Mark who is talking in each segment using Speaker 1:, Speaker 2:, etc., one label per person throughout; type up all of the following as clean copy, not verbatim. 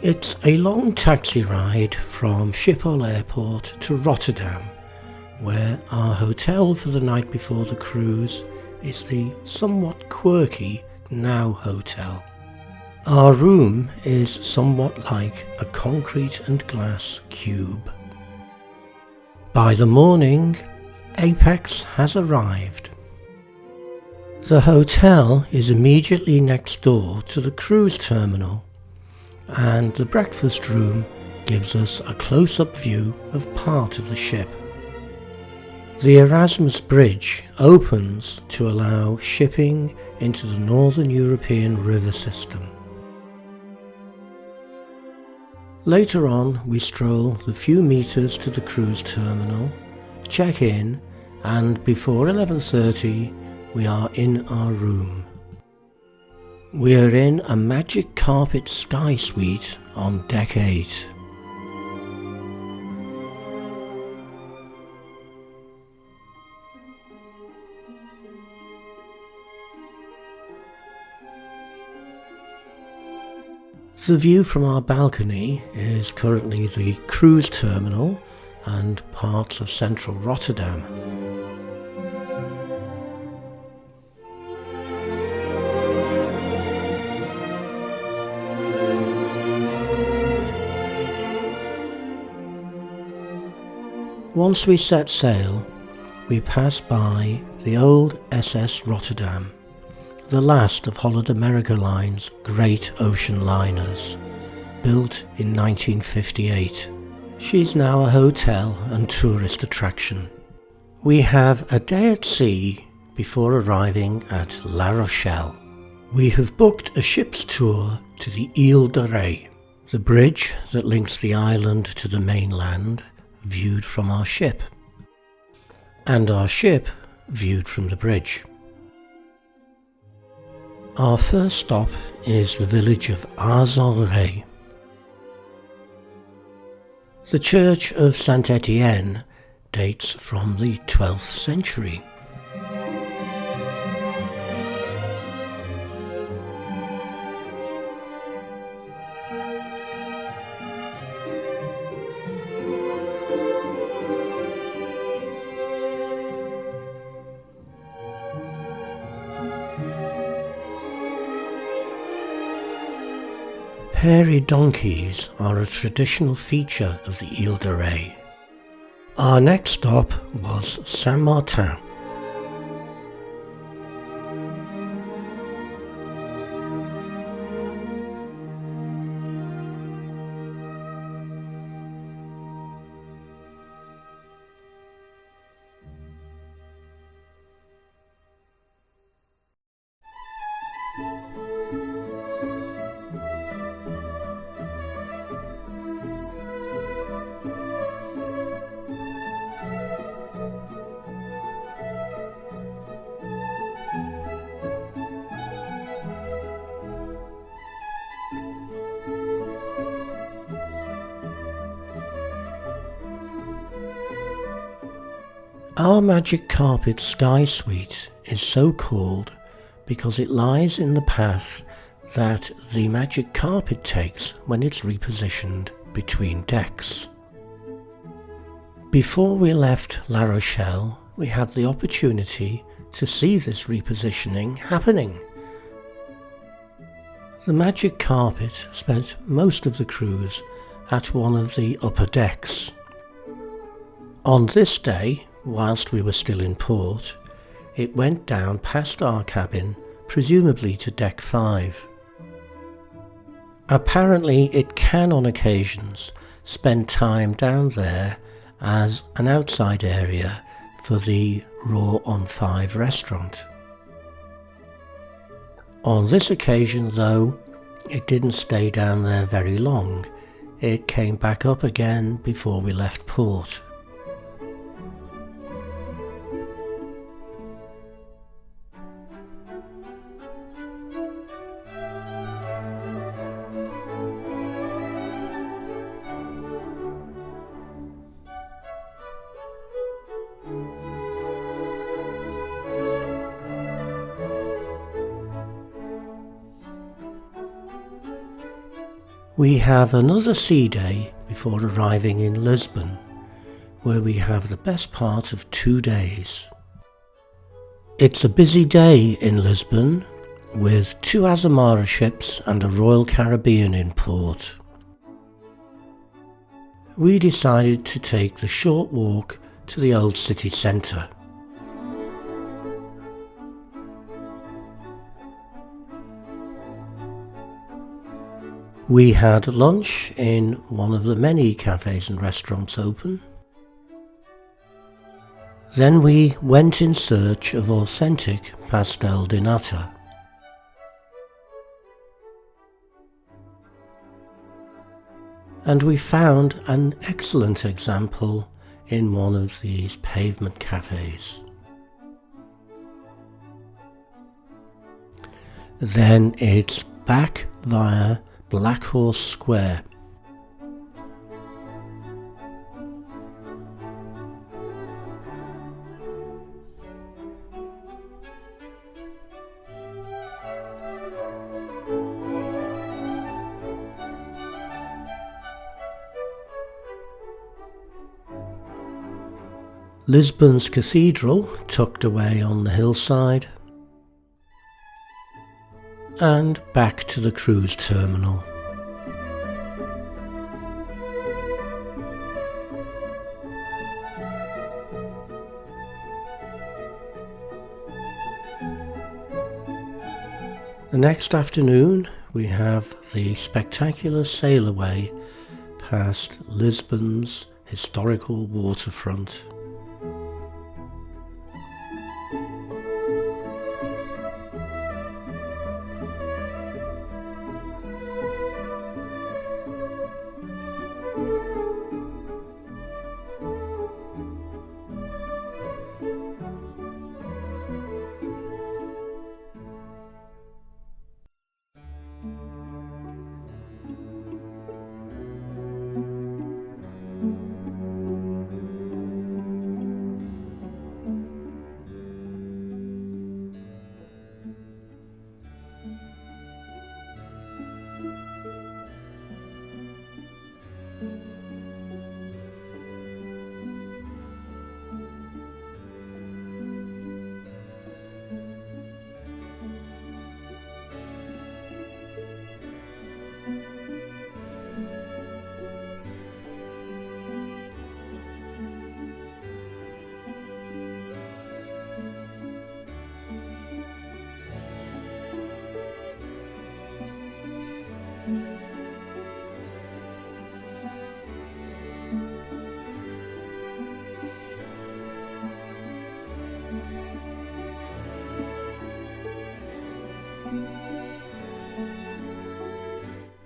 Speaker 1: It's a long taxi ride from Schiphol Airport to Rotterdam, where our hotel for the night before the cruise is the somewhat quirky Now Hotel. Our room is somewhat like a concrete and glass cube. By the morning, Apex has arrived. The hotel is immediately next door to the cruise terminal, and the breakfast room gives us a close-up view of part of the ship. The Erasmus Bridge opens to allow shipping into the Northern European river system. Later on, we stroll the few metres to the cruise terminal, check in, and before 11:30 we are in our room. We are in a magic carpet sky suite on deck 8. The view from our balcony is currently the cruise terminal and parts of central Rotterdam. Once we set sail, we pass by the old SS Rotterdam, the last of Holland America Line's great ocean liners, built in 1958. She's now a hotel and tourist attraction. We have a day at sea before arriving at La Rochelle. We have booked a ship's tour to the Ile de Ré, the bridge that links the island to the mainland, viewed from our ship, and our ship viewed from the bridge. Our first stop is the village of Arzenray. The church of Saint-Étienne dates from the 12th century. Hairy donkeys are a traditional feature of the Ile de Ré. Our next stop was Saint-Martin. Our magic carpet sky suite is so called because it lies in the path that the magic carpet takes when it's repositioned between decks. Before we left La Rochelle, we had the opportunity to see this repositioning happening. The magic carpet spent most of the cruise at one of the upper decks. On this day, whilst we were still in port, it went down past our cabin, presumably to deck 5. Apparently it can on occasions spend time down there as an outside area for the Raw on 5 restaurant. On this occasion though, it didn't stay down there very long. It came back up again before we left port. We have another sea day before arriving in Lisbon, where we have the best part of 2 days. It's a busy day in Lisbon, with 2 Azamara ships and a Royal Caribbean in port. We decided to take the short walk to the old city centre. We had lunch in one of the many cafes and restaurants open. Then we went in search of authentic pastel de nata. And we found an excellent example in one of these pavement cafes. Then it's back via Black Horse Square. Lisbon's cathedral tucked away on the hillside, and back to the cruise terminal. The next afternoon we have the spectacular sail away past Lisbon's historical waterfront.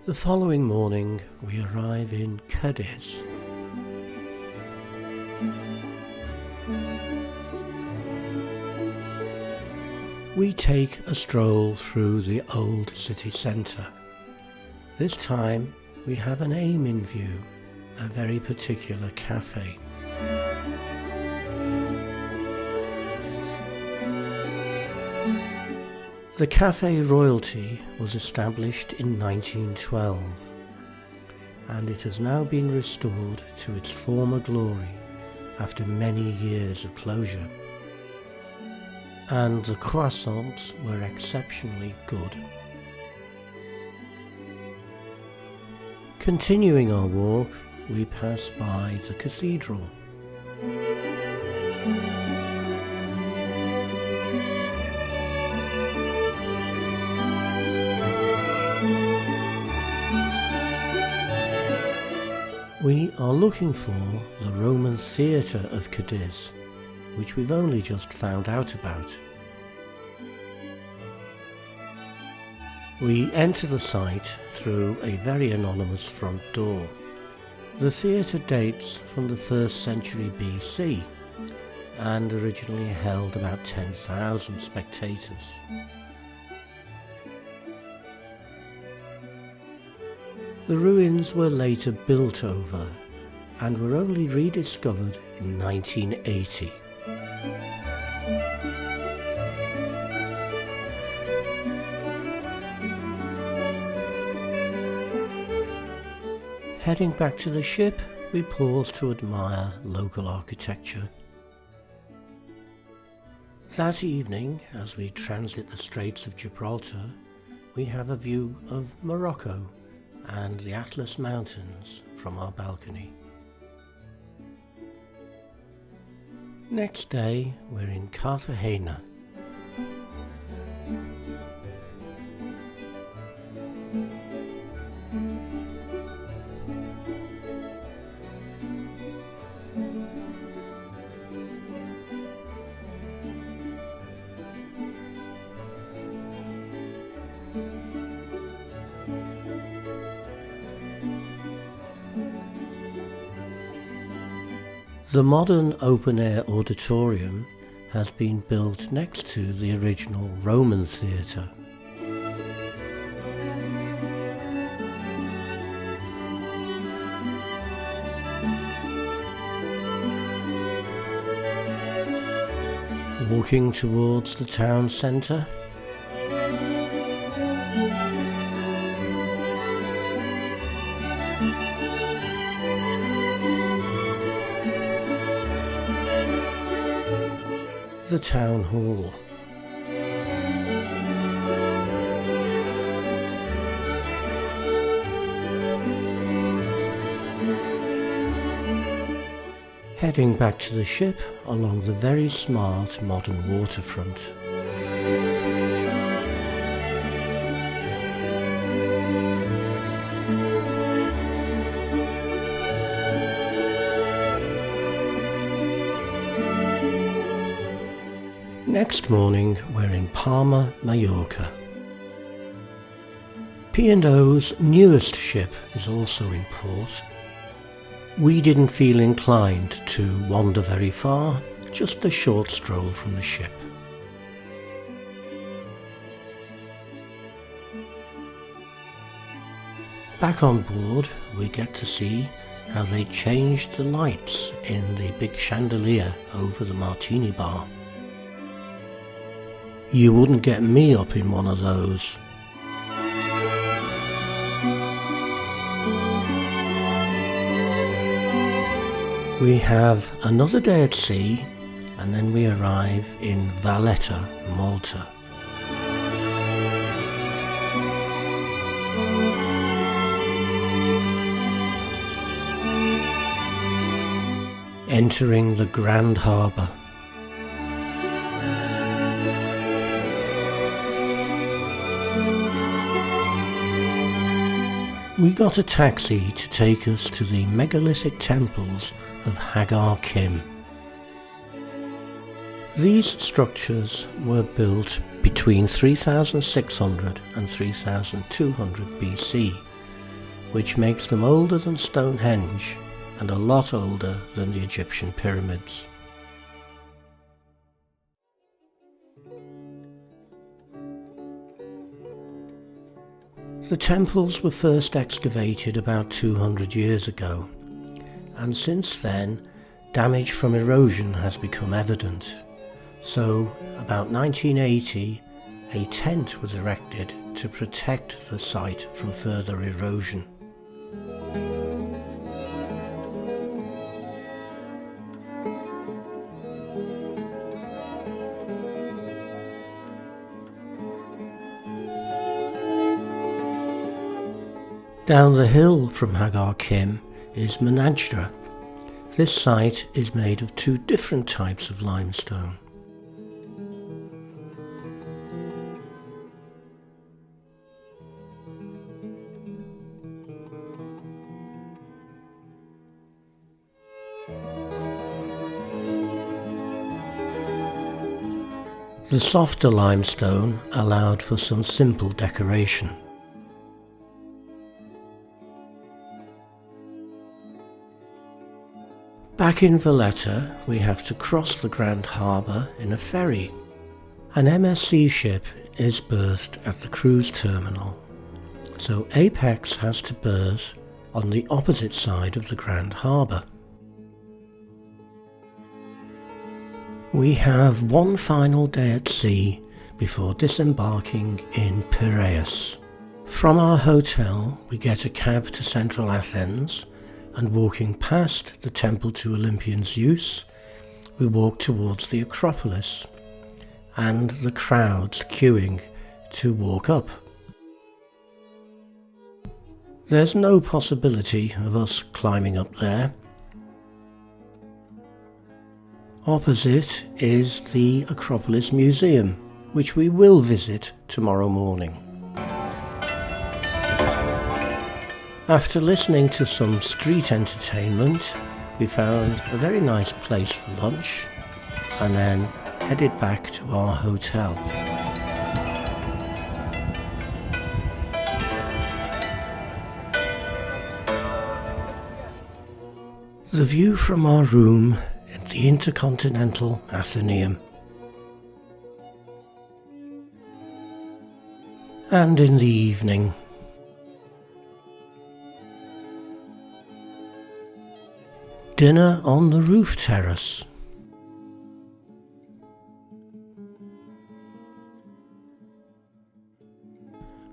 Speaker 1: The following morning we arrive in Cadiz. We take a stroll through the old city centre. This time we have an aim in view, a very particular cafe. The Café Royalty was established in 1912, and it has now been restored to its former glory after many years of closure. And the croissants were exceptionally good. Continuing our walk, we pass by the cathedral. We are looking for the Roman theatre of Cadiz, which we've only just found out about. We enter the site through a very anonymous front door. The theatre dates from the 1st century BC and originally held about 10,000 spectators. The ruins were later built over and were only rediscovered in 1980. Heading back to the ship, we pause to admire local architecture. That evening, as we transit the Straits of Gibraltar, we have a view of Morocco and the Atlas Mountains from our balcony. Next day, we're in Cartagena. The modern open-air auditorium has been built next to the original Roman theatre. Walking towards the town centre, the town hall. Heading back to the ship along the very smart modern waterfront. Next morning, we're in Palma, Mallorca. P&O's newest ship is also in port. We didn't feel inclined to wander very far, just a short stroll from the ship. Back on board, we get to see how they changed the lights in the big chandelier over the martini bar. You wouldn't get me up in one of those. We have another day at sea, and then we arrive in Valletta, Malta. Entering the Grand Harbour. We got a taxi to take us to the megalithic temples of Hagar Kim. These structures were built between 3600 and 3200 BC, which makes them older than Stonehenge and a lot older than the Egyptian pyramids. The temples were first excavated about 200 years ago, and since then damage from erosion has become evident. So, about 1980, a tent was erected to protect the site from further erosion. Down the hill from Hagar Kim is Menajdra. This site is made of two different types of limestone. The softer limestone allowed for some simple decoration. Back in Valletta, we have to cross the Grand Harbour in a ferry. An MSC ship is berthed at the cruise terminal, so Apex has to berth on the opposite side of the Grand Harbour. We have one final day at sea before disembarking in Piraeus. From our hotel we get a cab to central Athens, and walking past the temple to Olympian Zeus, we walk towards the Acropolis and the crowds queuing to walk up. There's no possibility of us climbing up there. Opposite is the Acropolis Museum, which we will visit tomorrow morning. After listening to some street entertainment, we found a very nice place for lunch and then headed back to our hotel. The view from our room at the Intercontinental Athenaeum. And in the evening, dinner on the roof terrace.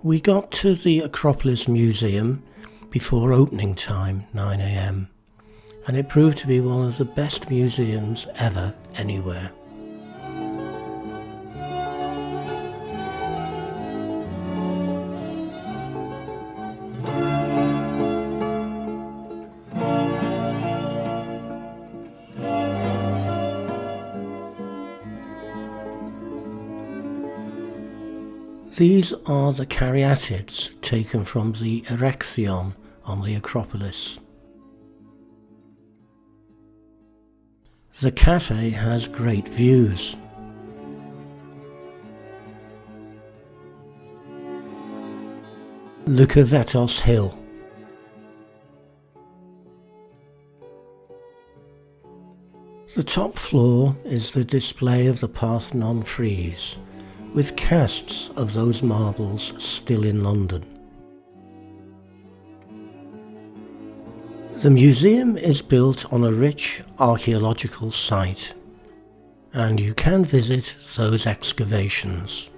Speaker 1: We got to the Acropolis Museum before opening time, 9 AM, and it proved to be one of the best museums ever anywhere. These are the caryatids taken from the Erection on the Acropolis. The cafe has great views. Lykovetos Hill. The top floor is the display of the Parthenon frieze, with casts of those marbles still in London. The museum is built on a rich archaeological site, and you can visit those excavations.